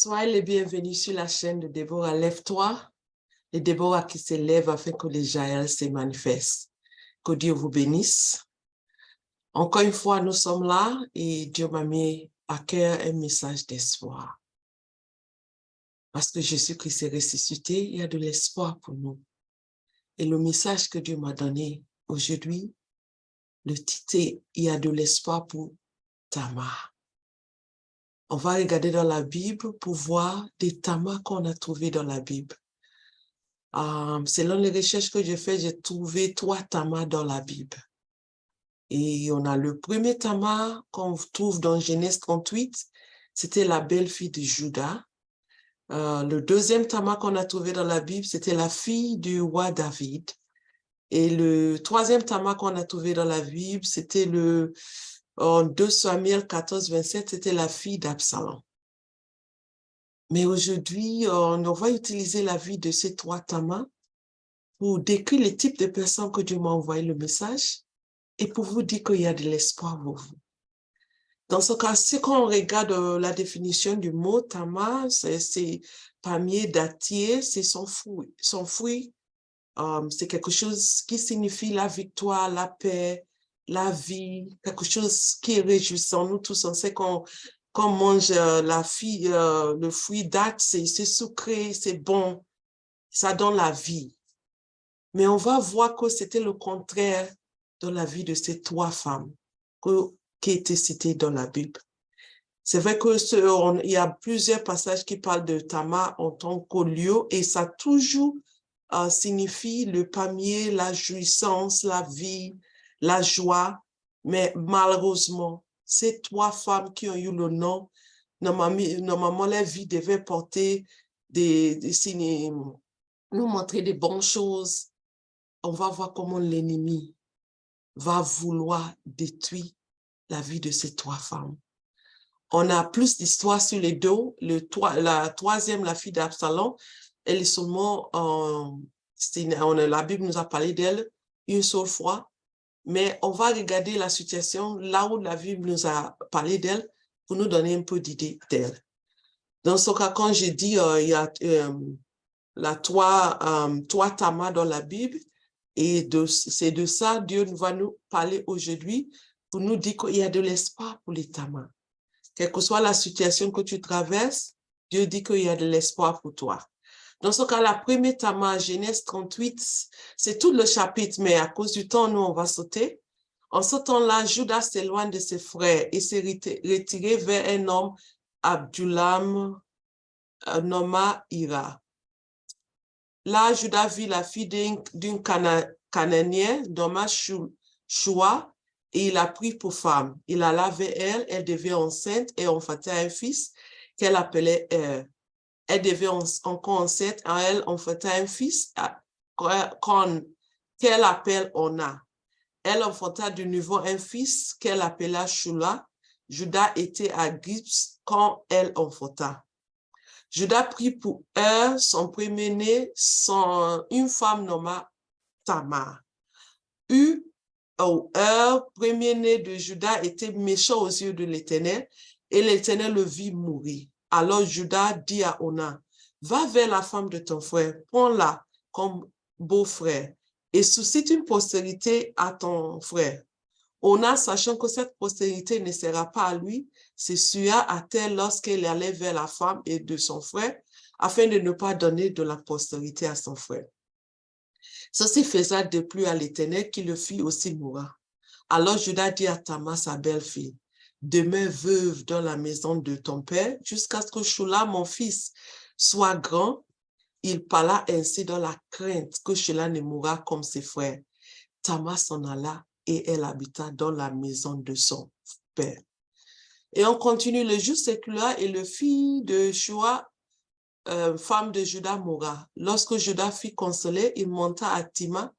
Soyez les bienvenus sur la chaîne de Déborah. Lève-toi, et Déborah qui s'élève afin que les Jaël se manifestent. Que Dieu vous bénisse. Encore une fois, nous sommes là et Dieu m'a mis à cœur un message d'espoir. Parce que Jésus-Christ est ressuscité, il y a de l'espoir pour nous. Et le message que Dieu m'a donné aujourd'hui, le titre est « Il y a de l'espoir pour Tamar ». On va regarder dans la Bible pour voir des Tamar qu'on a trouvés dans la Bible. Selon les recherches que j'ai faites, j'ai trouvé 3 Tamar dans la Bible. Et on a le premier Tamar qu'on trouve dans Genèse 38, c'était la belle-fille de Juda. Le deuxième Tamar qu'on a trouvé dans la Bible, c'était la fille du roi David. Et le troisième Tamar qu'on a trouvé dans la Bible, c'était en 2 Samuel 14, 27, c'était la fille d'Absalom. Mais aujourd'hui, on va utiliser la vie de ces 3 Tamar pour décrire le type de personnes que Dieu m'a envoyé le message et pour vous dire qu'il y a de l'espoir pour vous. Dans ce cas, si on regarde la définition du mot Tamar, c'est palmier dattier, c'est son fruit. Son fruit, c'est quelque chose qui signifie la victoire, la paix, la vie, quelque chose qui est réjouissant. Nous tous, on sait qu'on mange le fruit date, c'est sucré, c'est bon, ça donne la vie. Mais on va voir que c'était le contraire dans la vie de ces 3 femmes qui étaient citées dans la Bible. C'est vrai qu'il y a plusieurs passages qui parlent de Tamar en tant que lieu et ça toujours signifie le palmier, la jouissance, la vie, la joie. Mais malheureusement, ces 3 femmes qui ont eu le nom, normalement, leur vie devait porter des signes, nous montrer des bonnes choses. On va voir comment l'ennemi va vouloir détruire la vie de ces 3 femmes. On a plus d'histoires sur les dos. La troisième, la fille d'Absalom, elle est seulement, la Bible nous a parlé d'elle une seule fois, mais on va regarder la situation là où la Bible nous a parlé d'elle pour nous donner un peu d'idée d'elle. Dans ce cas, quand j'ai dit il y a trois Tamar dans la Bible, et c'est de ça Dieu va nous parler aujourd'hui pour nous dire qu'il y a de l'espoir pour les Tamar. Quelle que soit la situation que tu traverses, Dieu dit qu'il y a de l'espoir pour toi. Dans ce cas, la première Tamar, Genèse 38, c'est tout le chapitre, mais à cause du temps, nous, on va sauter. En ce temps-là, Judas s'éloigne de ses frères et s'est retiré vers un homme, Abdullam, nommé Ira. Là, Judas vit la fille d'une Cananéen, nommée Shua, et il l'a pris pour femme. Il alla vers elle, elle devient enceinte et enfanta un fils qu'elle appelait Elle devient encore enceinte, elle enfanta un fils qu'elle appelle Ona. Elle enfanta de nouveau un fils qu'elle appela Shula. Judas était à Gypse quand elle enfanta. Judas prit pour son premier-né, une femme nommée Tamar. Premier-né de Judas, était méchant aux yeux de l'Éternel, et l'Éternel le vit mourir. Alors Judas dit à Ona, va vers la femme de ton frère, prends-la comme beau-frère, et suscite une postérité à ton frère. Ona, sachant que cette postérité ne sera pas à lui, s'essuya à terre lorsqu'elle allait vers la femme et de son frère, afin de ne pas donner de la postérité à son frère. Ceci faisait de plus à l'Éternel qui le fit aussi mourir. Alors Judas dit à Tamar, sa belle-fille, demeure veuve dans la maison de ton père jusqu'à ce que Shula, mon fils, soit grand. Il parla ainsi dans la crainte que Shula ne mourra comme ses frères. Tamar s'en alla et elle habita dans la maison de son père. Et on continue, le jour s'écoula et le fils de Shua, femme de Judas, mourra. Lorsque Judas fut consolé, il monta à Tima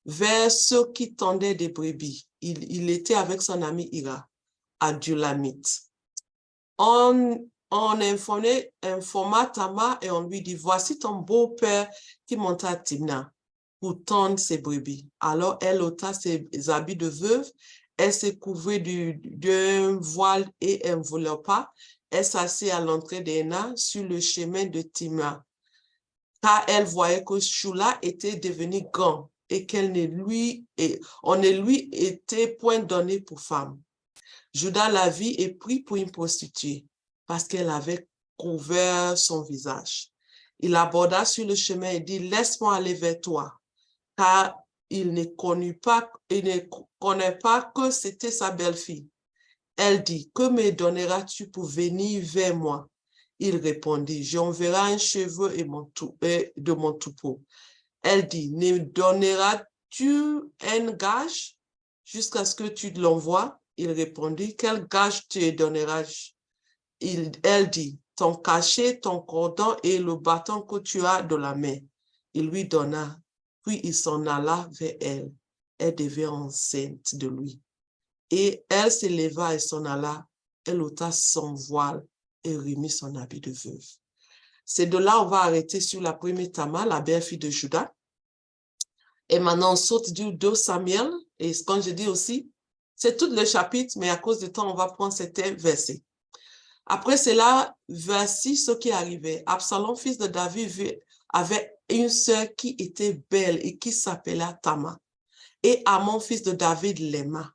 vers ceux qui tendaient des brebis. Il était avec son ami Ira, Adulamite. On informa Tamar et on lui dit, voici ton beau-père qui monta à Timna pour tendre ses brebis. Alors elle ôta ses habits de veuve, elle se couvrit d'un voile et enveloppa, Elle s'assit à l'entrée d'Héna sur le chemin de Timna, car elle voyait que Shula était devenu grand et on ne lui était point donné pour femme. Judas la vit et prit pour une prostituée, parce qu'elle avait couvert son visage. Il aborda sur le chemin et dit, laisse-moi aller vers toi, car il ne connaît pas que c'était sa belle-fille. Elle dit, que me donneras-tu pour venir vers moi? Il répondit, j'enverrai un cheveu de mon troupeau. Elle dit, ne donneras-tu un gage jusqu'à ce que tu l'envoies? Il répondit, quel gage te donneras-je? Elle dit, ton cachet, ton cordon et le bâton que tu as de la main. Il lui donna, puis il s'en alla vers elle. Elle devint enceinte de lui. Et elle se leva et s'en alla. Elle ôta son voile et remit son habit de veuve. C'est de là on va arrêter sur la première Tamar, la belle-fille de Juda. Et maintenant, on saute du 2 Samuel. Et comme je dis aussi, c'est tout le chapitre, mais à cause du temps, on va prendre certains versets. Après cela, voici ce qui arrivait. Absalom, fils de David, avait une sœur qui était belle et qui s'appelait Tamar. Et Amon, fils de David, l'aima.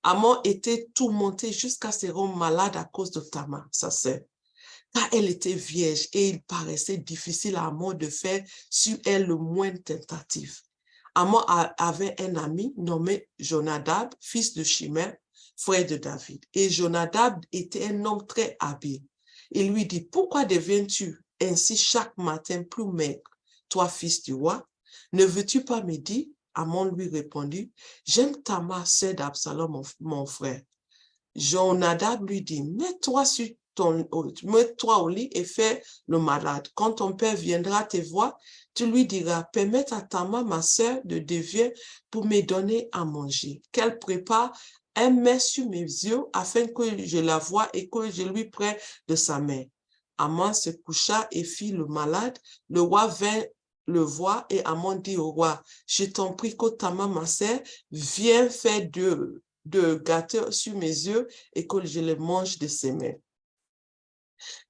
Amon était tourmenté jusqu'à se rendre malade à cause de Tamar, sa sœur. Car elle était vierge et il paraissait difficile à Amon de faire sur elle le moindre tentative. Amon avait un ami nommé Jonadab, fils de Shimei, frère de David. Et Jonadab était un homme très habile. Il lui dit, pourquoi deviens-tu ainsi chaque matin plus maigre, toi, fils du roi? Ne veux-tu pas me dire? Amon lui répondit, j'aime Tamar, sœur d'Absalom, mon frère. Jonadab lui dit, mets-toi au lit et fais le malade. Quand ton père viendra te voir, tu lui diras, permets à Tamar, ma sœur, de dévier pour me donner à manger. Qu'elle prépare un mets sur mes yeux afin que je la voie et que je lui prenne de sa main. Amon se coucha et fit le malade. Le roi vint le voir et Amon dit au roi, je t'en prie que Tamar, ma sœur, viens faire de gâteau sur mes yeux et que je les mange de ses mains.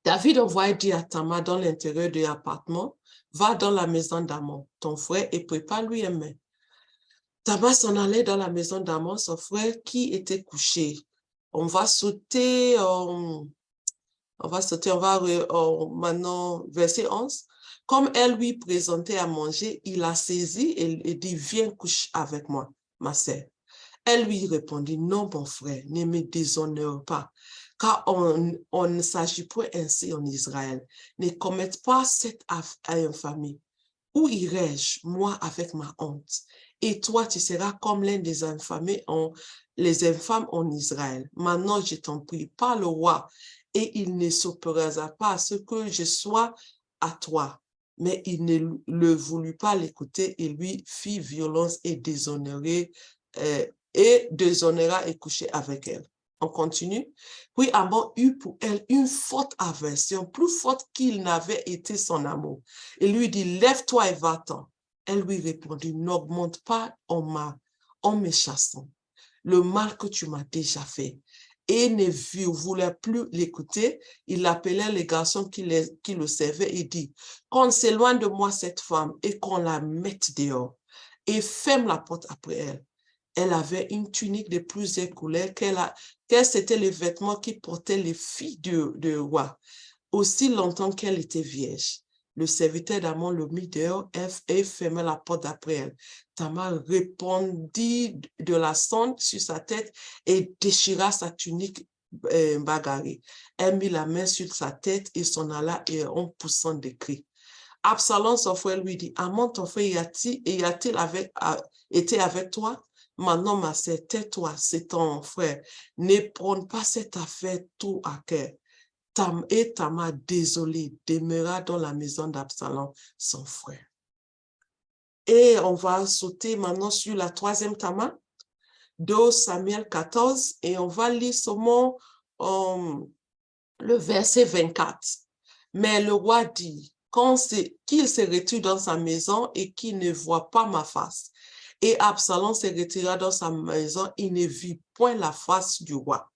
David envoya dire à Tamar dans l'intérieur de l'appartement, va dans la maison d'Amon, ton frère, et prépare-lui un mets. Tamar s'en allait dans la maison d'Amon, son frère, qui était couché. On va sauter maintenant, verset 11. Comme elle lui présentait à manger, il la saisit et dit, viens coucher avec moi, ma sœur. Elle lui répondit, non, mon frère, ne me déshonore pas, car on ne s'agit point ainsi en Israël. Ne commette pas cette infamie. Où irai-je, moi, avec ma honte? Et toi, tu seras comme l'un des les infâmes en Israël. Maintenant, je t'en prie, parle le roi, et il ne s'opposera pas à ce que je sois à toi. Mais il ne le voulut pas l'écouter et lui fit violence et déshonora et coucher avec elle. On continue. Puis Amon eut pour elle une forte aversion, plus forte qu'il n'avait été son amour. Il lui dit, lève-toi et va-t'en. Elle lui répondit, n'augmente pas en me chassant le mal que tu m'as déjà fait. Et ne voulait plus l'écouter. Il appelait les garçons qui le servaient et dit, qu'on s'éloigne de moi cette femme et qu'on la mette dehors. Et ferme la porte après elle. Elle avait une tunique de plusieurs couleurs, qu'elle c'était les vêtements qui portaient les filles de roi, aussi longtemps qu'elle était vierge. Le serviteur d'Amon le mit dehors et ferma la porte après elle. Tamar répandit de la sonde sur sa tête et déchira sa tunique bagarrée. Elle mit la main sur sa tête et s'en alla en poussant des cris. Absalom, son frère, lui dit, Amon, ton frère, y a-t-il été avec toi? Maintenant, ma sœur, tais-toi, c'est ton frère. Ne prends pas cette affaire tout à cœur. Et Tamar, désolé, demeura dans la maison d'Absalom, son frère. Et on va sauter maintenant sur la troisième Tamar, 2 Samuel 14, et on va lire seulement le verset 24. Mais le roi dit, qu'il se retire dans sa maison et qu'il ne voit pas ma face. Et Absalom se retira dans sa maison, il ne vit point la face du roi.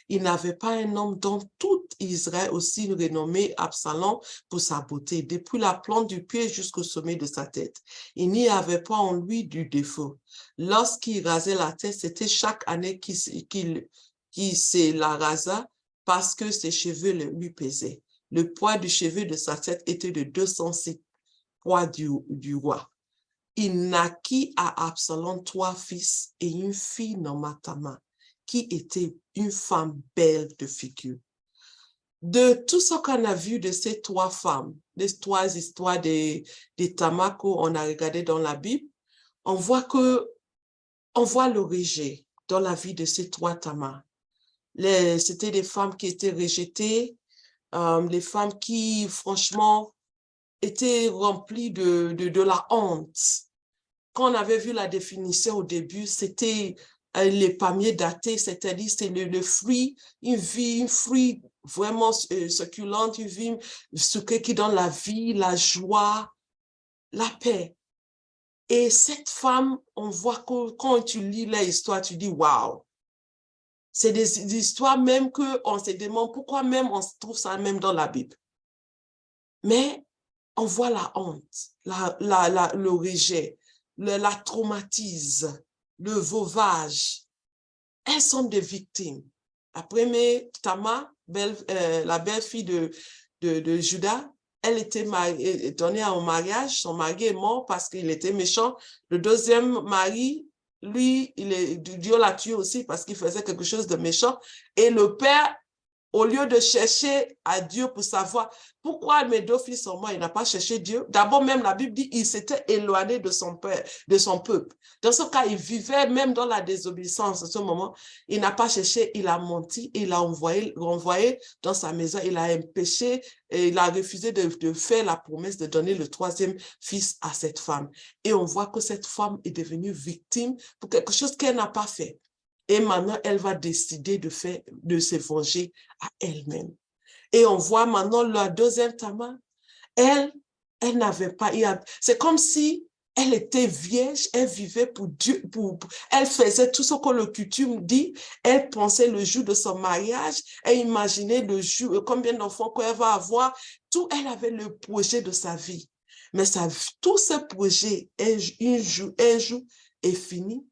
il n'avait pas un homme dans tout Israël aussi renommé Absalom pour sa beauté, depuis la plante du pied jusqu'au sommet de sa tête. Il n'y avait pas en lui du défaut. Lorsqu'il rasait la tête, c'était chaque année qu'il se la rasa parce que ses cheveux lui pesaient. Le poids du cheveu de sa tête était de 206 poids du roi. Il naquit à Absalom 3 fils et une fille nommée Tamar, qui était une femme belle de figure. De tout ce qu'on a vu de ces 3 femmes, les 3 histoires de Tamar qu'on a regardé dans la Bible, on voit le rejet dans la vie de ces 3 Tamar. C'était des femmes qui étaient rejetées, les femmes qui, franchement, étaient remplies de la honte. Quand on avait vu la définition au début, c'était les palmiers datés, c'est-à-dire c'est le fruit, un fruit vraiment succulent, une vie sucrée qui donne la vie, la joie, la paix. Et cette femme, on voit que quand tu lis l'histoire, tu dis waouh. C'est des histoires même qu'on se demande pourquoi même on trouve ça même dans la Bible. Mais on voit la honte, le rejet, la traumatise, le veuvage. Elles sont des victimes. La première, Tamar, la belle-fille de Judas, elle était donnée en mariage. Son mari est mort parce qu'il était méchant. Le deuxième mari, lui, Dieu l'a tué aussi parce qu'il faisait quelque chose de méchant. Et le père, au lieu de chercher à Dieu pour savoir pourquoi mes 2 fils sont morts, il n'a pas cherché Dieu. D'abord, même la Bible dit qu'il s'était éloigné de son père, de son peuple. Dans ce cas, il vivait même dans la désobéissance. À ce moment, il n'a pas cherché, il a menti, il a renvoyé dans sa maison, il a empêché, et il a refusé de faire la promesse de donner le 3e fils à cette femme. Et on voit que cette femme est devenue victime pour quelque chose qu'elle n'a pas fait. Et maintenant, elle va décider de se venger à elle-même. Et on voit maintenant la deuxième Tamar, elle n'avait pas, c'est comme si elle était vierge, elle vivait pour Dieu, elle faisait tout ce que le coutume dit, elle pensait le jour de son mariage, elle imaginait le jour, combien d'enfants qu'elle va avoir, tout, elle avait le projet de sa vie. Mais tout ce projet, un jour est fini.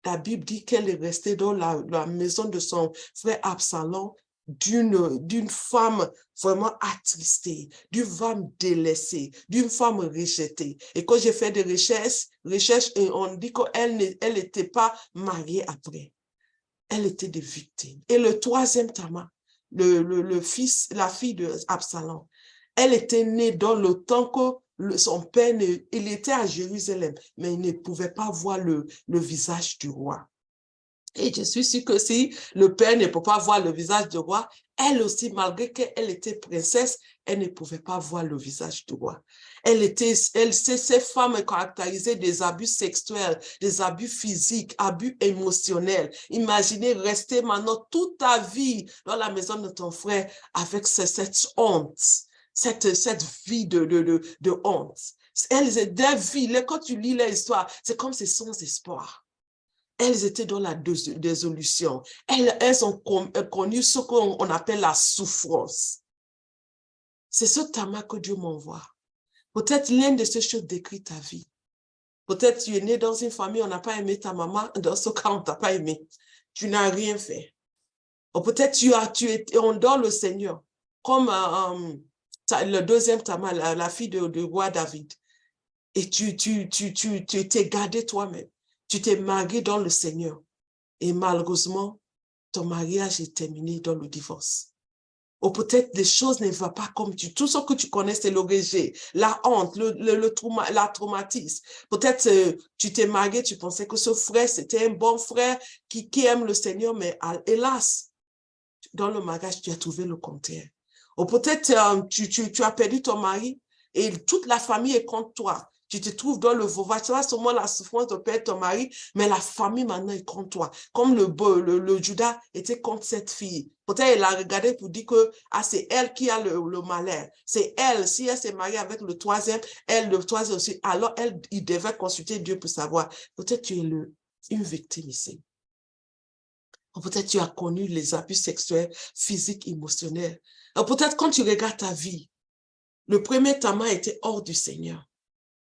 La Bible dit qu'elle est restée dans la maison de son frère Absalom, d'une femme vraiment attristée, d'une femme délaissée, d'une femme rejetée. Et quand j'ai fait des recherches, on dit qu'elle n'était pas mariée après. Elle était des victimes. Et le 3e Tamar, la fille de Absalom, elle était née dans le temps que son père, il était à Jérusalem, mais il ne pouvait pas voir le visage du roi. Et je suis sûre que si le père ne peut pas voir le visage du roi, elle aussi, malgré qu'elle était princesse, elle ne pouvait pas voir le visage du roi. Ces femmes caractérisées des abus sexuels, des abus physiques, abus émotionnels. Imaginez rester maintenant toute ta vie dans la maison de ton frère avec cette honte, cette vie de honte. Elles, des vies, quand tu lis leur histoire, c'est comme c'est sans espoir. Elles étaient dans la désolution. Elles ont connu ce qu'on appelle la souffrance. C'est ce Tamar que Dieu m'envoie. Peut-être l'une de ces choses décrit ta vie. Peut-être tu es né dans une famille, on n'a pas aimé ta maman. Dans ce cas, on ne t'a pas aimé. Tu n'as rien fait. Ou peut-être tu es en dehors le Seigneur. Comme le deuxième Tamar, la fille du roi David. Et tu t'es gardé toi-même. Tu t'es marié dans le Seigneur. Et malheureusement, ton mariage est terminé dans le divorce. Ou peut-être les choses ne vont pas comme tout ce que tu connais, c'est le rejet, la honte, la traumatisme. Peut-être tu t'es marié, tu pensais que ce frère, c'était un bon frère qui aime le Seigneur, mais hélas, dans le mariage, tu as trouvé le contraire. Ou peut-être tu as perdu ton mari et toute la famille est contre toi. Tu te trouves dans le veuvage, tu vois seulement la souffrance de perdre ton mari, mais la famille maintenant est contre toi. Comme le Judas était contre cette fille. Peut-être elle a regardé pour dire que c'est elle qui a le malheur. C'est elle, si elle s'est mariée avec le 3e, le 3e aussi, alors il devait consulter Dieu pour savoir. Peut-être tu es une victime ici. Ou peut-être tu as connu les abus sexuels, physiques, émotionnels. Ou peut-être quand tu regardes ta vie, le premier Tama était hors du Seigneur.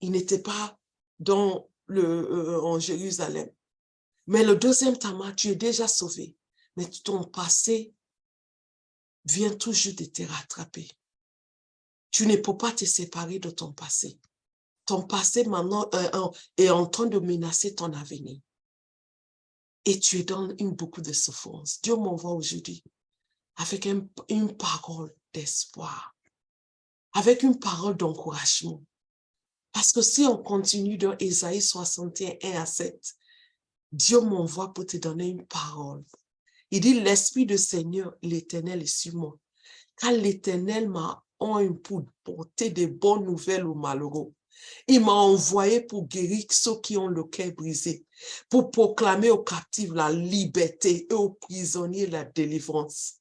Il n'était pas en Jérusalem. Mais le deuxième Tama, tu es déjà sauvé. Mais ton passé vient toujours de te rattraper. Tu ne peux pas te séparer de ton passé. Ton passé maintenant est en train de menacer ton avenir. Et tu es dans beaucoup de souffrance. Dieu m'envoie aujourd'hui avec une parole d'espoir, avec une parole d'encouragement. Parce que si on continue dans Ésaïe 61, 1-7, Dieu m'envoie pour te donner une parole. Il dit, l'Esprit du Seigneur, l'Éternel est sur moi. Car l'Éternel m'a envoyé pour porter des bonnes nouvelles aux malheureux. Il m'a envoyé pour guérir ceux qui ont le cœur brisé, pour proclamer aux captifs la liberté et aux prisonniers la délivrance,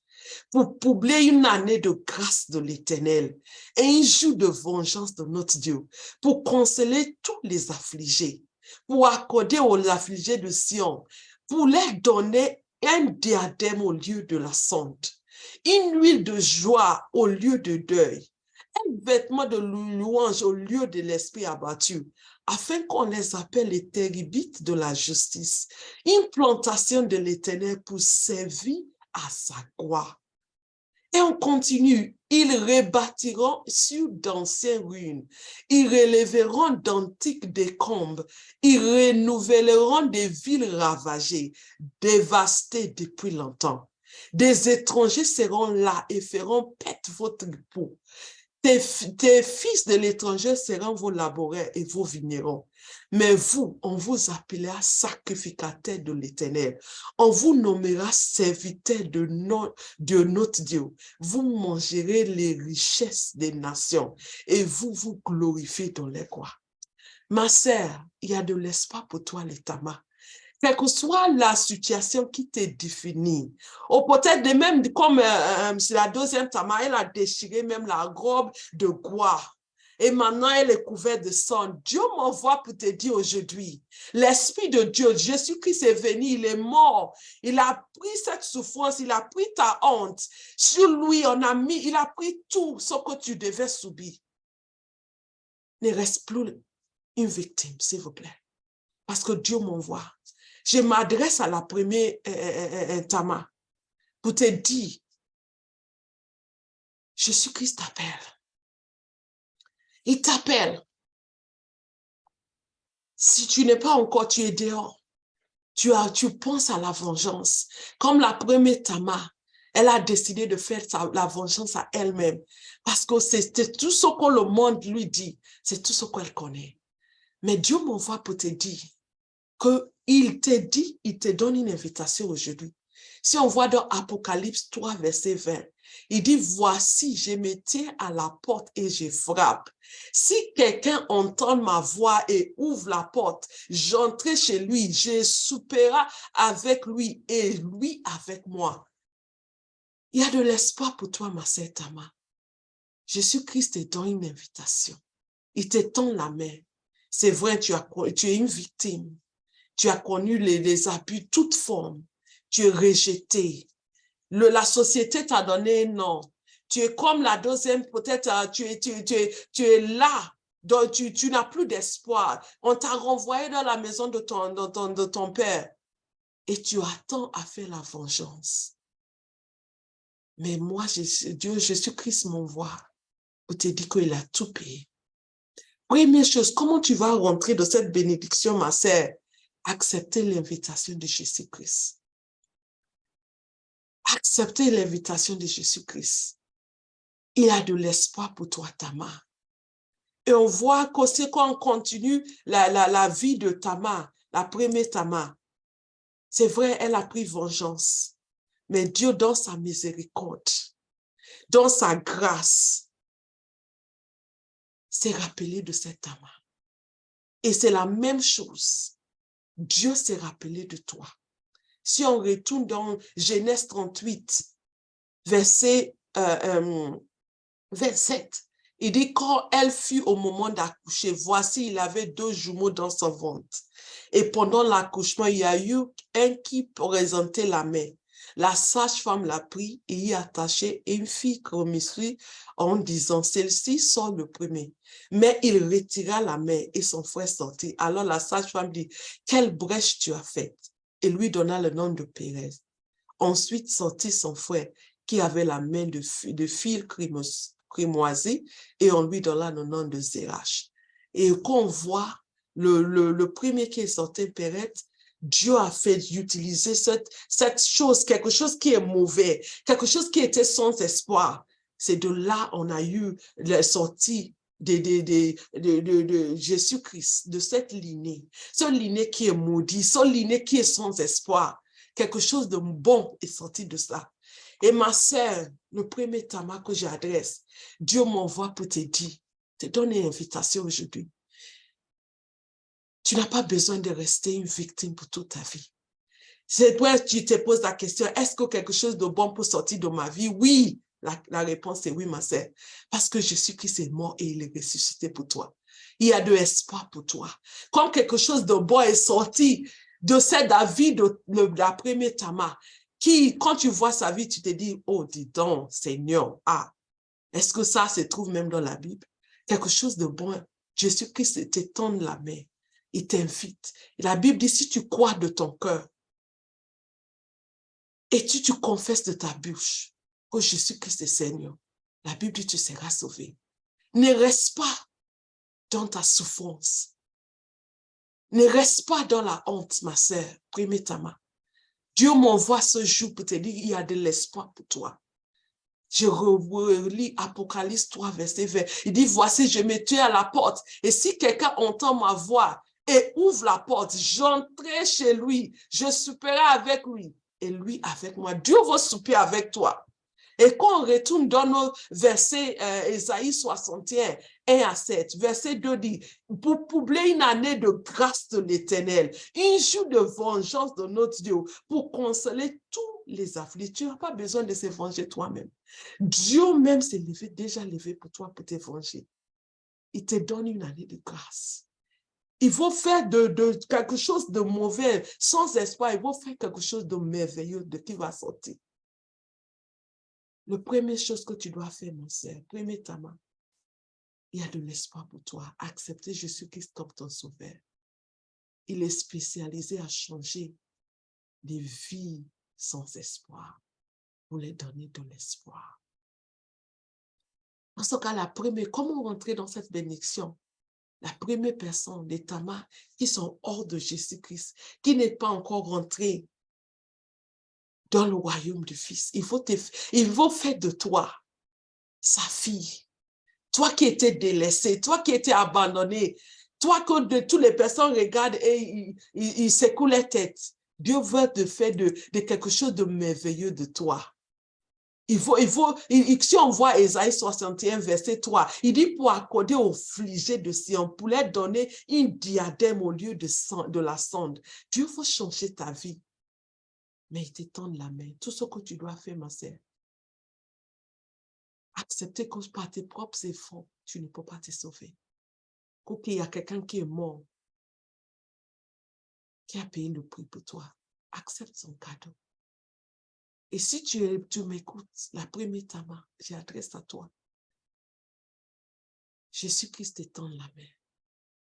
pour publier une année de grâce de l'Éternel et un jour de vengeance de notre Dieu, pour consoler tous les affligés, pour accorder aux affligés de Sion, pour leur donner un diadème au lieu de la sonde, une huile de joie au lieu de deuil, un vêtement de louange au lieu de l'esprit abattu, afin qu'on les appelle les téribites de la justice, une plantation de l'Éternel pour servir à sa gloire. Et on continue, ils rebâtiront sur d'anciennes ruines, ils relèveront d'antiques décombres, ils renouvelleront des villes ravagées, dévastées depuis longtemps. Des étrangers seront là et feront paître votre peau. Tes fils de l'étranger seront vos laboureurs et vos vignerons. Mais vous, on vous appellera sacrificateur de l'Éternel. On vous nommera serviteur de notre Dieu. Vous mangerez les richesses des nations et vous vous glorifiez dans les rois. Ma sœur, il y a de l'espoir pour toi, les Tama. Quelle que soit la situation qui te définit, ou peut-être même comme c'est la deuxième Tama, elle a déchiré même la robe de gloire. Et maintenant, elle est couverte de sang. Dieu m'envoie pour te dire aujourd'hui, l'Esprit de Dieu, Jésus-Christ est venu, il est mort. Il a pris cette souffrance, il a pris ta honte. Sur lui, il a pris tout ce que tu devais subir. Ne reste plus une victime, s'il vous plaît. Parce que Dieu m'envoie. Je m'adresse à la première Tama pour te dire, Jésus-Christ t'appelle. Il t'appelle. Si tu n'es pas encore, tu es dehors. Tu penses à la vengeance. Comme la première Tama, elle a décidé de faire la vengeance à elle-même. Parce que c'est tout ce que le monde lui dit. C'est tout ce qu'elle connaît. Mais Dieu m'envoie pour te dire qu'il te dit, il te donne une invitation aujourd'hui. Si on voit dans Apocalypse 3, verset 20, il dit, voici, je me tiens à la porte et je frappe. Si quelqu'un entend ma voix et ouvre la porte, j'entrerai chez lui, je souperai avec lui et lui avec moi. Il y a de l'espoir pour toi, ma sœur Tama. Jésus-Christ te donne une invitation. Il te tend la main. C'est vrai, tu es une victime. Tu as connu les abus, toutes formes. Tu es rejeté. La société t'a donné un nom. Tu es comme la deuxième, peut-être, tu es là. Donc, tu n'as plus d'espoir. On t'a renvoyé dans la maison de ton père. Et tu attends à faire la vengeance. Mais moi, Dieu, Jésus-Christ m'envoie pour te dire qu'il a tout payé. Première chose, comment tu vas rentrer dans cette bénédiction, ma sœur? Accepter l'invitation de Jésus-Christ. Accepter l'invitation de Jésus-Christ. Il a de l'espoir pour toi, Tama. Et on voit qu'aussi quand on continue la vie de Tama, la première Tama, c'est vrai, elle a pris vengeance. Mais Dieu, dans sa miséricorde, dans sa grâce, s'est rappelé de cette Tama. Et c'est la même chose. Dieu s'est rappelé de toi. Si on retourne dans Genèse 38, verset 27, Il dit, quand elle fut au moment d'accoucher, voici, il avait 2 jumeaux dans son ventre. Et pendant l'accouchement, il y a eu un qui présentait la main. La sage-femme l'a pris et y attaché et une fille remisue en disant, celle-ci sort le premier. Mais il retira la main et son frère sortit. Alors la sage-femme dit, quelle brèche tu as faite? Et lui donna le nom de Pérez. Ensuite sortit son frère qui avait la main de fil crimoisi et on lui donna le nom de Zérach. Et quand on voit le premier qui est sorti, Pérez, Dieu a fait utiliser cette chose, quelque chose qui est mauvais, quelque chose qui était sans espoir. C'est de là on a eu la sortie de Jésus-Christ, de cette lignée. Ce lignée qui est maudit, ce lignée qui est sans espoir. Quelque chose de bon est sorti de ça. Et ma sœur, le premier tamas que j'adresse, Dieu m'envoie pour te dire, te donner une invitation aujourd'hui. Tu n'as pas besoin de rester une victime pour toute ta vie. C'est toi, tu te poses la question, est-ce que quelque chose de bon peut sortir de ma vie? Oui, la réponse est oui, ma sœur. Parce que Jésus-Christ est mort et il est ressuscité pour toi. Il y a de l'espoir pour toi. Quand quelque chose de bon est sorti de cette vie de la première Tama, qui, quand tu vois sa vie, tu te dis, oh, dis donc, Seigneur, est-ce que ça se trouve même dans la Bible? Quelque chose de bon. Jésus-Christ t'étend la main. Il t'invite. La Bible dit, si tu crois de ton cœur, et tu confesses de ta bouche que Jésus-Christ est Seigneur, la Bible dit tu seras sauvé. Ne reste pas dans ta souffrance. Ne reste pas dans la honte, ma sœur, premier Tama. Dieu m'envoie ce jour pour te dire il y a de l'espoir pour toi. Je relis Apocalypse 3, verset 20. Il dit, voici, je me tue à la porte. Et si quelqu'un entend ma voix et ouvre la porte, j'entrerai chez lui. Je souperai avec lui et lui avec moi. Dieu va souper avec toi. Et quand on retourne dans nos versets, Ésaïe 61, 1 à 7, verset 2 dit, pour combler une année de grâce de l'Éternel, un jour de vengeance de notre Dieu, pour consoler tous les affligés. Tu n'as pas besoin de se venger toi-même. Dieu même s'est déjà levé pour toi, pour te venger. Il te donne une année de grâce. Il faut faire de quelque chose de mauvais, sans espoir, il faut faire quelque chose de merveilleux qui va sortir. La première chose que tu dois faire, mon sœur, premier Tama, il y a de l'espoir pour toi. Accepter Jésus-Christ comme ton sauveur. Il est spécialisé à changer des vies sans espoir pour les donner de l'espoir. En ce cas, la première, comment rentrer dans cette bénédiction? La première personne, les Tamas qui sont hors de Jésus-Christ, qui n'est pas encore rentré dans le royaume du Fils. Il faut faire de toi sa fille. Toi qui étais délaissé, toi qui étais abandonné, toi que toutes les personnes regardent et ils secouent la tête. Dieu veut te faire de quelque chose de merveilleux de toi. Si on voit Ésaïe 61, verset 3, il dit pour accorder aux affligés de Sion, pour leur donner une diadème au lieu de la sonde. Dieu veut changer ta vie. Mais il t'étend la main. Tout ce que tu dois faire, ma sœur, accepter que par tes propres efforts, tu ne peux pas te sauver. Qu'il y a quelqu'un qui est mort, qui a payé le prix pour toi. Accepte son cadeau. Et si tu m'écoutes, la première Tama, j'adresse à toi. Jésus-Christ t'étend la main.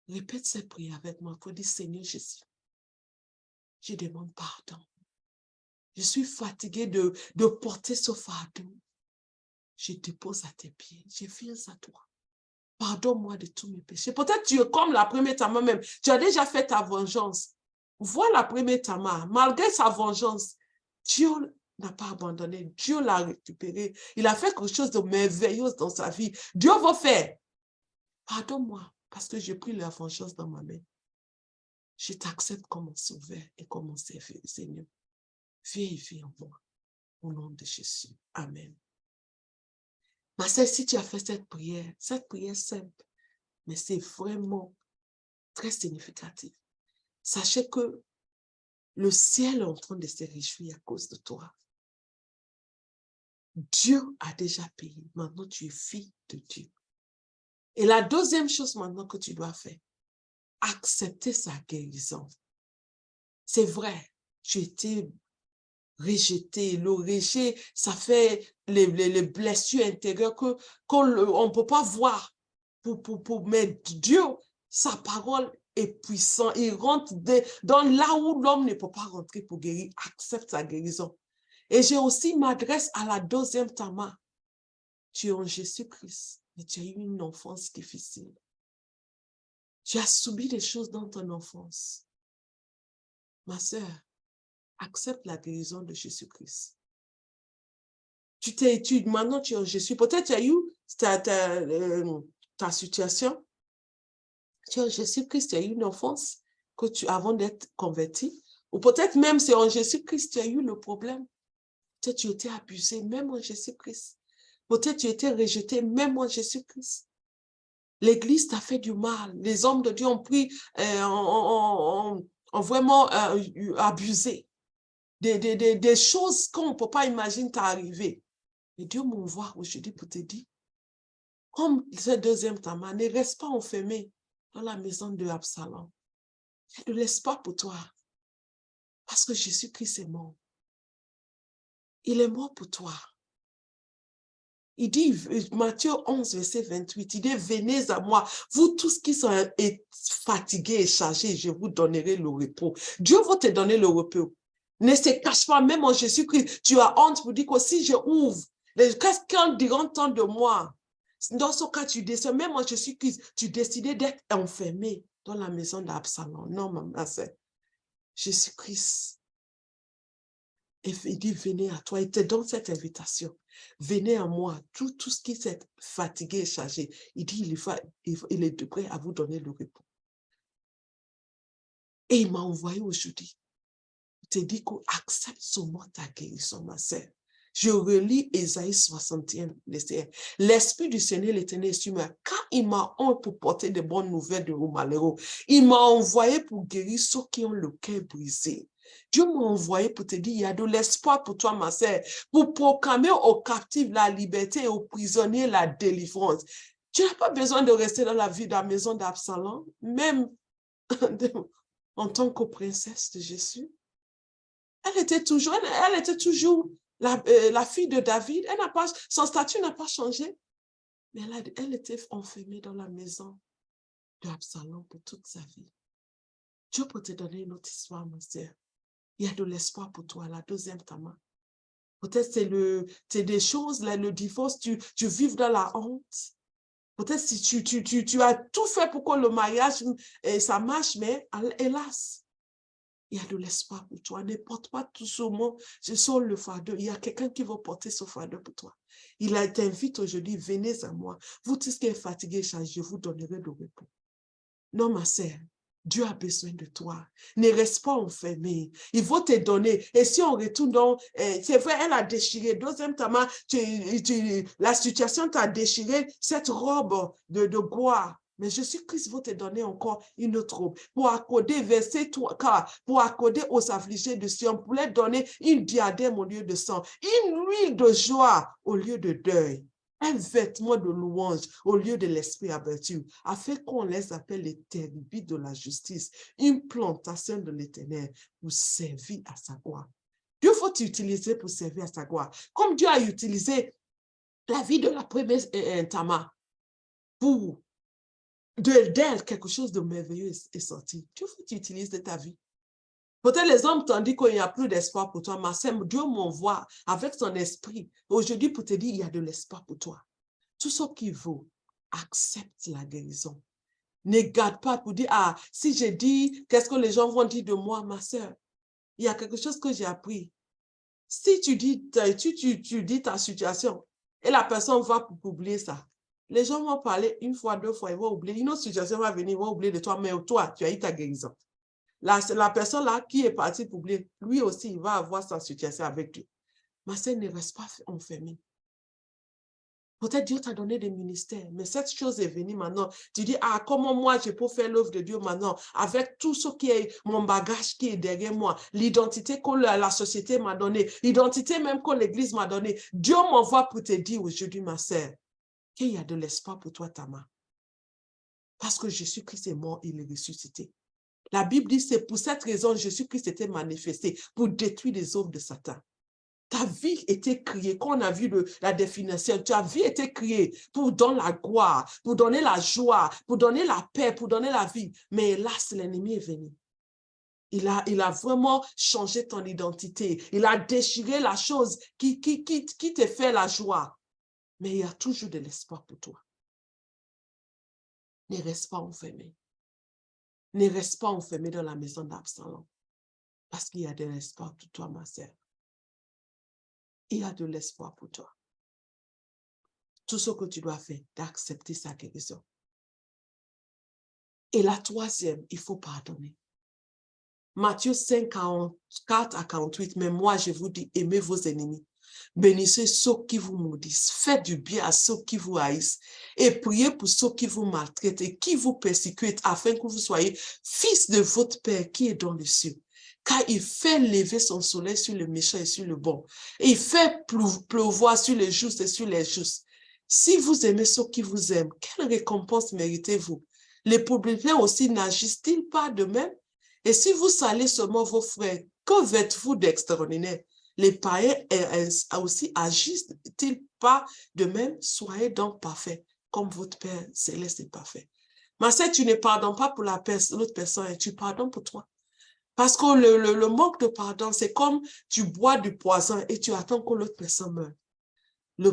Répète ces prières avec moi pour dire, Seigneur Jésus, je demande pardon. Je suis fatiguée de porter ce fardeau. Je dépose à tes pieds. Je viens à toi. Pardonne-moi de tous mes péchés. Peut-être tu es comme la première Tama même. Tu as déjà fait ta vengeance. Vois la première Tama. Malgré sa vengeance, Dieu n'a pas abandonné. Dieu l'a récupéré. Il a fait quelque chose de merveilleux dans sa vie. Dieu va faire. Pardonne-moi parce que j'ai pris la vengeance dans ma main. Je t'accepte comme mon sauveur et comme mon Seigneur. Viens et viens en moi. Au nom de Jésus. Amen. Ma sœur, si tu as fait cette prière simple, mais c'est vraiment très significatif. Sachez que le ciel est en train de se réjouir à cause de toi. Dieu a déjà payé. Maintenant, tu es fille de Dieu. Et la deuxième chose maintenant que tu dois faire, accepter sa guérison. C'est vrai, tu étais rejeté. Le rejet, ça fait les blessures intérieures qu'on ne peut pas voir. Mais Dieu, sa parole est puissante. Il rentre dans là où l'homme ne peut pas rentrer pour guérir. Accepte sa guérison. Et j'ai aussi m'adresse à la deuxième Tama. Tu es en Jésus-Christ, mais tu as eu une enfance difficile. Tu as subi des choses dans ton enfance. Ma sœur, accepte la guérison de Jésus-Christ. Maintenant tu es en Jésus. Peut-être tu as eu ta situation. Tu es en Jésus-Christ, tu as eu une enfance avant d'être converti. Ou peut-être même c'est en Jésus-Christ tu as eu le problème. Peut-être tu étais abusé, même en Jésus-Christ. Peut-être tu étais rejeté, même en Jésus-Christ. L'Église t'a fait du mal. Les hommes de Dieu ont pris, ont vraiment abusé. Des choses qu'on ne peut pas imaginer t'arriver. Et Dieu m'envoie aujourd'hui pour te dire, comme ce deuxième Tama, ne reste pas enfermé dans la maison de Absalom. Il y a de l'espoir pour toi. Parce que Jésus-Christ est mort. Il est mort pour toi. Il dit, Matthieu 11, verset 28, il dit, venez à moi, vous tous qui sont fatigués et chargés, je vous donnerai le repos. Dieu va te donner le repos. Ne se cache pas, même en Jésus-Christ, tu as honte pour dire que si je ouvre, qu'est-ce qu'on dira tant de moi? Dans ce cas, tu décides, même en Jésus-Christ, tu décidais d'être enfermé dans la maison d'Absalom. Non, ma sœur. Jésus-Christ, il dit, venez à toi. Il te donne cette invitation. Venez à moi, tout ce qui s'est fatigué et chargé. Il dit, il est prêt à vous donner le repos. Et il m'a envoyé aujourd'hui. Il te dit qu'accepte seulement ta guérison, ma sœur. Je relis Ésaïe 61, l'Esprit du Seigneur l'Éternel est sur moi. Quand il m'a envoyé pour porter de bonnes nouvelles de vos malheureux, il m'a envoyé pour guérir ceux qui ont le cœur brisé. Dieu m'a envoyé pour te dire, il y a de l'espoir pour toi, ma sœur, pour proclamer aux captifs la liberté et aux prisonniers la délivrance. Tu n'as pas besoin de rester dans la vie de la maison d'Absalom, même en tant que princesse de Jésus. Elle était toujours la fille de David. Son statut n'a pas changé. Mais elle était enfermée dans la maison d'Absalom pour toute sa vie. Dieu peut te donner une autre histoire, ma sœur. Il y a de l'espoir pour toi, la deuxième Tama. Peut-être c'est des choses, là, le divorce, tu vives dans la honte. Peut-être si tu as tout fait pour que le mariage, ça marche, mais hélas, il y a de l'espoir pour toi. Ne porte pas tout seulement sur le fardeau. Il y a quelqu'un qui va porter ce fardeau pour toi. Il t'invite aujourd'hui, venez à moi. Vous tous qui êtes fatigués, je vous donnerai le repos. Non, ma sœur, Dieu a besoin de toi. Ne reste pas enfermé. Il va te donner. Et si on retourne dans... c'est vrai, elle a déchiré. Deuxième Tama, la situation t'a déchiré cette robe de gloire. Mais Jésus-Christ va te donner encore une autre robe pour accorder, verset 3, pour accorder aux affligés de Sion, pour leur donner une diadème au lieu de sang, une huile de joie au lieu de deuil, un vêtement de louange au lieu de l'esprit abattu, afin qu'on les appelle les térubis de la justice, une plantation de l'Éternel pour servir à sa gloire. Dieu faut t'utiliser pour servir à sa gloire. Comme Dieu a utilisé la vie de la première Tama pour d'elle, quelque chose de merveilleux est sorti. Dieu faut que tu utilises de ta vie. Peut-être les hommes t'ont dit qu'il n'y a plus d'espoir pour toi, mais Dieu m'envoie avec son esprit aujourd'hui pour te dire il y a de l'espoir pour toi. Tout ce qui vaut, accepte la guérison. Ne garde pas pour dire, ah, si j'ai dit, qu'est-ce que les gens vont dire de moi, ma sœur? Il y a quelque chose que j'ai appris. Si tu dis ta situation et la personne va pour oublier ça, les gens vont parler une fois, deux fois, ils vont oublier. Une autre situation va venir, ils vont oublier de toi, mais toi, tu as eu ta guérison. La personne là qui est partie pour oublier, lui aussi, il va avoir sa situation avec lui. Ma sœur, ne reste pas enfermée. Peut-être Dieu t'a donné des ministères, mais cette chose est venue maintenant. Tu dis, ah, comment moi je peux faire l'œuvre de Dieu maintenant avec tout ce qui est mon bagage qui est derrière moi, l'identité que la société m'a donnée, l'identité même que l'Église m'a donnée. Dieu m'envoie pour te dire aujourd'hui, ma sœur, qu'il y a de l'espoir pour toi, Tama. Parce que Jésus-Christ est mort, il est ressuscité. La Bible dit, c'est pour cette raison que Jésus-Christ était manifesté, pour détruire les œuvres de Satan. Ta vie était créée, quand on a vu la définition, ta vie était créée pour donner la gloire, pour donner la joie, pour donner la paix, pour donner la vie. Mais hélas, l'ennemi est venu. Il a vraiment changé ton identité. Il a déchiré la chose qui te fait la joie. Mais il y a toujours de l'espoir pour toi. Ne reste pas enfermé. Ne reste pas enfermé dans la maison d'Absalom. Parce qu'il y a de l'espoir pour toi, ma sœur. Il y a de l'espoir pour toi. Tout ce que tu dois faire, d'accepter sa guérison. Et la troisième, il faut pardonner. Matthieu 5, 44 à 48, mais moi je vous dis, aimez vos ennemis. Bénissez ceux qui vous maudissent. Faites du bien à ceux qui vous haïssent. Et priez pour ceux qui vous maltraitent et qui vous persécutent, afin que vous soyez fils de votre Père qui est dans les cieux. Car il fait lever son soleil sur le méchant et sur le bon. Et il fait pleuvoir sur les justes et sur les justes. Si vous aimez ceux qui vous aiment, quelle récompense méritez-vous? Les publicains aussi n'agissent-ils pas de même? Et si vous salez seulement vos frères, que faites-vous d'extraordinaire? Les païens aussi agissent-ils pas de même? Soyez donc parfaits, comme votre Père céleste est parfait. Ma sœur, tu ne pardonnes pas pour l'autre personne, tu pardonnes pour toi. Parce que le manque de pardon, c'est comme tu bois du poison et tu attends que l'autre personne meure. Le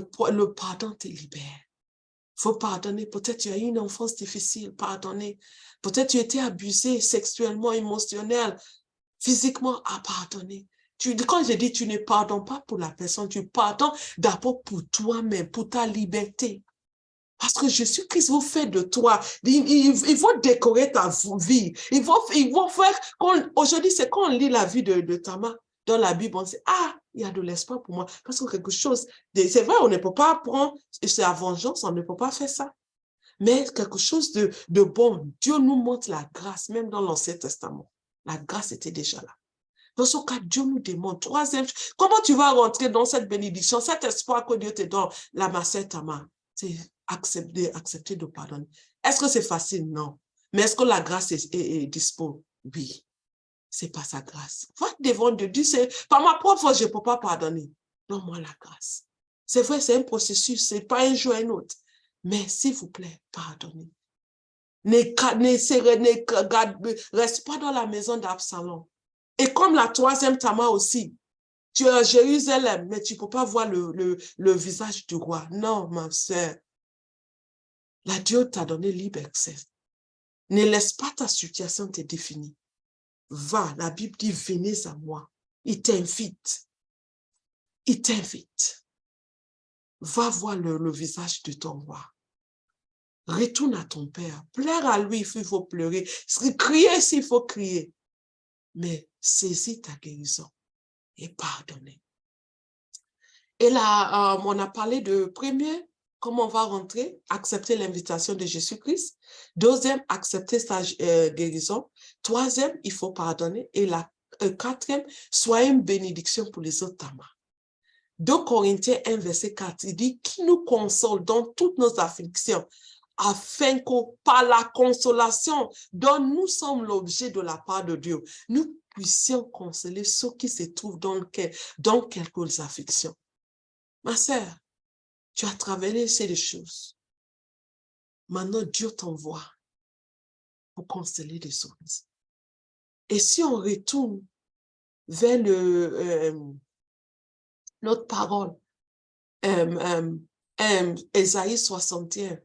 pardon te libère. Il faut pardonner. Peut-être tu as eu une enfance difficile, pardonner. Peut-être tu étais abusé sexuellement, émotionnel, physiquement, à pardonner. Quand je dis tu ne pardonnes pas pour la personne, tu pardonnes d'abord pour toi-même, pour ta liberté. Parce que Jésus-Christ vous fait de toi, il va décorer ta vie. Il va faire, aujourd'hui c'est quand on lit la vie de Tamar dans la Bible, on dit, ah, il y a de l'espoir pour moi. Parce que quelque chose, c'est vrai, on ne peut pas prendre, c'est la vengeance, on ne peut pas faire ça. Mais quelque chose de bon, Dieu nous montre la grâce, même dans l'Ancien Testament. La grâce était déjà là. Dans ce cas, Dieu nous demande, troisième, comment tu vas rentrer dans cette bénédiction, cet espoir que Dieu te donne, la masse Tamar, c'est accepter de pardonner. Est-ce que c'est facile? Non. Mais est-ce que la grâce est dispo? Oui. C'est pas sa grâce. Va devant Dieu, dis, par ma propre force, je ne peux pas pardonner. Donne-moi la grâce. C'est vrai, c'est un processus, c'est pas un jour un autre. Mais s'il vous plaît, pardonnez. Reste pas dans la maison d'Absalom. Et comme la troisième Tamar aussi, tu es à Jérusalem, mais tu ne peux pas voir le visage du roi. Non, ma sœur. La Dieu t'a donné libre accès. Ne laisse pas ta situation te définir. Va, la Bible dit, venez à moi. Il t'invite. Il t'invite. Va voir le visage de ton roi. Retourne à ton Père. Pleure à lui, il faut pleurer. Crier s'il faut crier. Mais saisis ta guérison et pardonner. Et là, on a parlé de premier, comment on va rentrer, accepter l'invitation de Jésus-Christ. Deuxième, accepter sa guérison. Troisième, il faut pardonner. Et la quatrième, soyez une bénédiction pour les autres Tamar. 2 Corinthiens 1, verset 4, il dit, qui nous console dans toutes nos afflictions, afin que par la consolation dont nous sommes l'objet de la part de Dieu, nous puissions consoler ceux qui se trouvent dans quelques afflictions. Ma sœur, tu as traversé des choses. Maintenant, Dieu t'envoie pour consoler les autres. Et si on retourne vers notre parole, Ésaïe 61,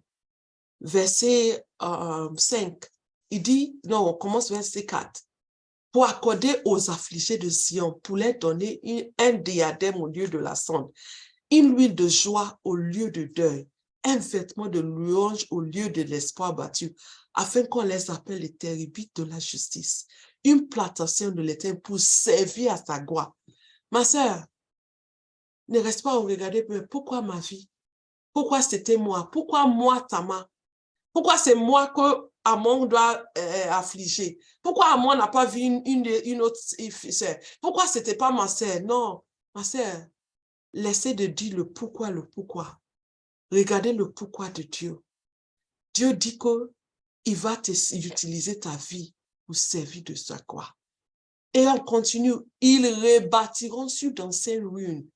verset 5, il dit, non, on commence verset 4, pour accorder aux affligés de Sion, pour leur donner un diadème au lieu de la cendre, une huile de joie au lieu de deuil, un vêtement de louange au lieu de l'espoir battu, afin qu'on les appelle les téribites de la justice, une plantation de l'Éternel pour servir à sa gloire. Ma sœur, ne reste pas à regarder, mais pourquoi ma vie? Pourquoi c'était moi? Pourquoi moi, Tamar? Pourquoi c'est moi que Amon doit affliger? Pourquoi Amon n'a pas vu une autre sœur? Pourquoi c'était pas ma sœur? Non, ma sœur, laissez de dire le pourquoi, le pourquoi. Regardez le pourquoi de Dieu. Dieu dit que il va utiliser ta vie pour servir de sa gloire. Et on continue, ils rebâtiront sur d'anciennes ruines,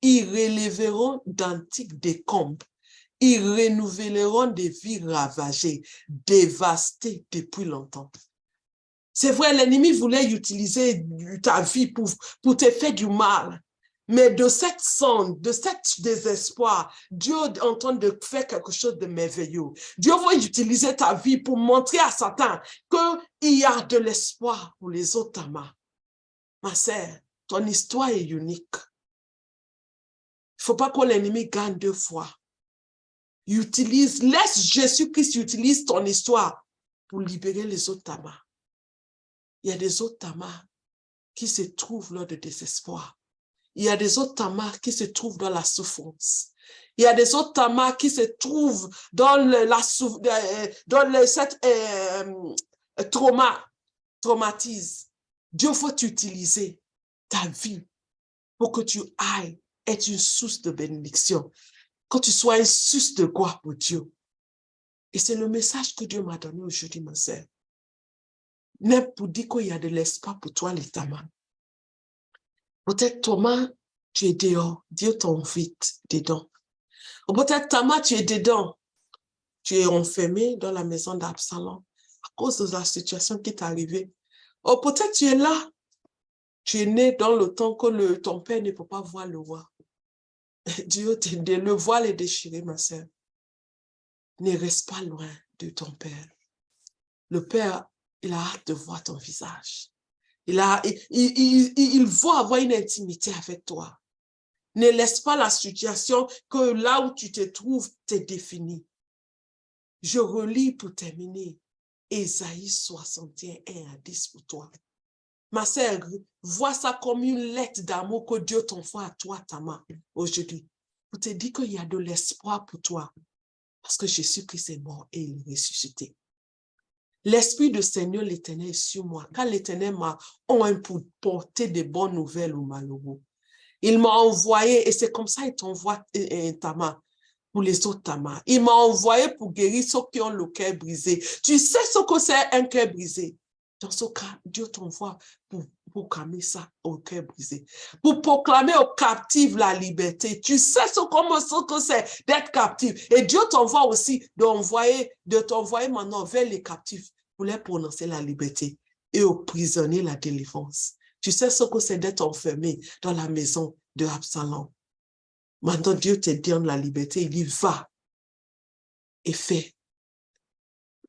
ils relèveront d'antiques décombres, ils renouvelleront des villes ravagées, dévastées depuis longtemps. C'est vrai, l'ennemi voulait utiliser ta vie pour te faire du mal. Mais de cette sonde, de cet désespoir, Dieu est en train de faire quelque chose de merveilleux. Dieu va utiliser ta vie pour montrer à Satan qu'il y a de l'espoir pour les autres tamas. Ma sœur, ton histoire est unique. Il ne faut pas que l'ennemi gagne deux fois. Laisse Jésus-Christ utilise ton histoire pour libérer les autres tamas. Il y a des autres tamas qui se trouvent lors de désespoir. Il y a des autres tamas qui se trouvent dans la souffrance. Il y a des autres tamas qui se trouvent dans cette traumatisme. Dieu faut utiliser ta vie pour que tu ailles être une source de bénédiction, que tu sois une source de gloire pour Dieu. Et c'est le message que Dieu m'a donné aujourd'hui, ma sœur. Même pour dire qu'il y a de l'espoir pour toi, les tamas. Peut-être Thomas, tu es dehors, Dieu t'invite dedans. Ou peut-être Thomas, tu es dedans, tu es enfermé dans la maison d'Absalom à cause de la situation qui t'est arrivée. Ou peut-être tu es là, tu es né dans le temps que ton père ne peut pas voir le roi. Dieu t'aide, le voile est déchiré, ma sœur. Ne reste pas loin de ton père. Le père, il a hâte de voir ton visage. Il veut avoir une intimité avec toi. Ne laisse pas la situation que là où tu te trouves te définir. Je relis pour terminer Ésaïe 61, 1 à 10 pour toi. Ma sœur, vois ça comme une lettre d'amour que Dieu t'envoie à toi, Tama, aujourd'hui. Pour te dire qu'il y a de l'espoir pour toi. Parce que Jésus-Christ est mort et il est ressuscité. L'Esprit du Seigneur l'Éternel est sur moi. Quand l'Éternel m'a envoyé pour porter des bonnes nouvelles aux malheureux. Il m'a envoyé, et c'est comme ça qu'il t'envoie un Tama pour les autres Tamas. Il m'a envoyé pour guérir ceux qui ont le cœur brisé. Tu sais ce que c'est un cœur brisé? Dans ce cas, Dieu t'envoie pour calmer ça au cœur brisé. Pour proclamer aux captifs la liberté. Tu sais ce que c'est d'être captif. Et Dieu t'envoie aussi de t'envoyer maintenant vers les captifs pour leur prononcer la liberté et aux prisonniers la délivrance. Tu sais ce que c'est d'être enfermé dans la maison de Absalom. Maintenant, Dieu te donne la liberté. Il dit, va et fais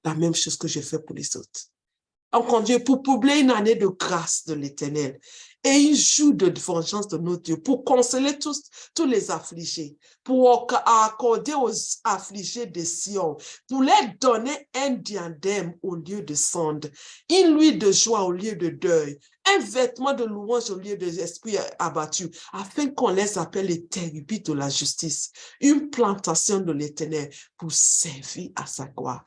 la même chose que j'ai fait pour les autres. Encore Dieu, pour publier une année de grâce de l'Éternel et une jour de vengeance de notre Dieu, pour consoler tous les affligés, pour accorder aux affligés de Sion, pour leur donner un diadème au lieu de cendre, une huile de joie au lieu de deuil, un vêtement de louange au lieu des esprits abattus, afin qu'on les appelle les terribles de la justice, une plantation de l'Éternel pour servir à sa gloire.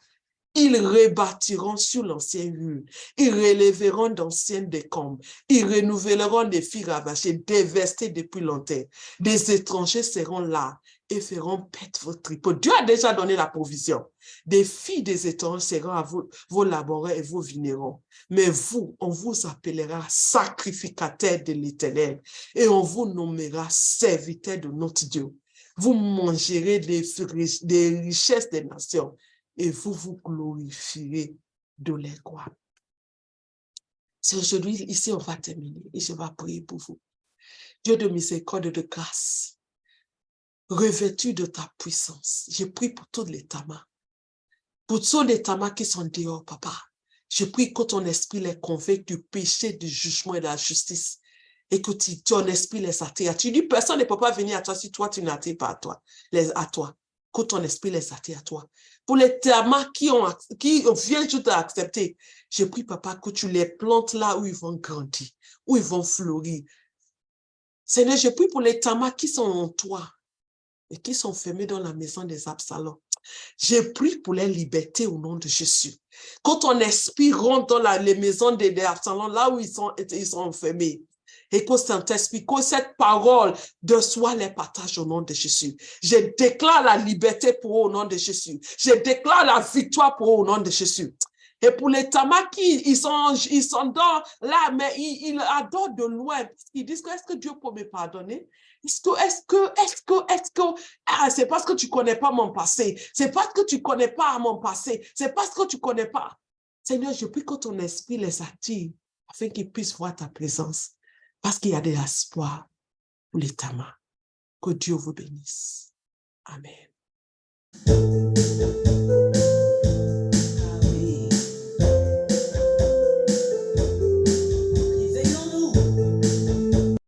Ils rebâtiront sur l'ancienne rue, ils relèveront d'anciennes décombres, ils renouvelleront des filles ravagées, dévastées depuis longtemps. Des étrangers seront là et feront paître vos tripots. Dieu a déjà donné la provision. Des filles des étrangers seront à vos laboureurs et vos vignerons. Mais vous, on vous appellera sacrificateurs de l'Éternel et on vous nommera serviteurs de notre Dieu. Vous mangerez des richesses des nations et vous vous glorifierez de leur gloire. C'est aujourd'hui, ici, on va terminer et je vais prier pour vous. Dieu de miséricorde et de grâce, revêtu de ta puissance, je prie pour tous les tamas, pour tous les tamas qui sont dehors, papa. Je prie que ton esprit les convainque du péché, du jugement et de la justice et que ton esprit les attire. Tu dis, personne ne peut pas venir à toi si toi, tu n'attires pas à toi. Que ton esprit les attire à toi. Pour les tamas qui viennent juste d'accepter, je prie, papa, que tu les plantes là où ils vont grandir, où ils vont fleurir. Seigneur, je prie pour les tamas qui sont en toi et qui sont fermés dans la maison des Absalom. Je prie pour leur liberté au nom de Jésus. Quand ton esprit rentre dans les maisons des Absalom, là où ils sont enfermés, Et qu'au Saint-Esprit, que cette parole de soi les partage au nom de Jésus. Je déclare la liberté pour eux au nom de Jésus. Je déclare la victoire pour eux au nom de Jésus. Et pour les Tamaki, ils sont dans là, mais ils adorent de loin. Ils disent que est-ce que Dieu peut me pardonner? Ah, c'est parce que tu ne connais pas mon passé. C'est parce que tu ne connais pas mon passé. C'est parce que tu ne connais pas. Seigneur, je prie que ton esprit les attire afin qu'ils puissent voir ta présence. Parce qu'il y a de l'espoir pour les Tamas. Que Dieu vous bénisse. Amen.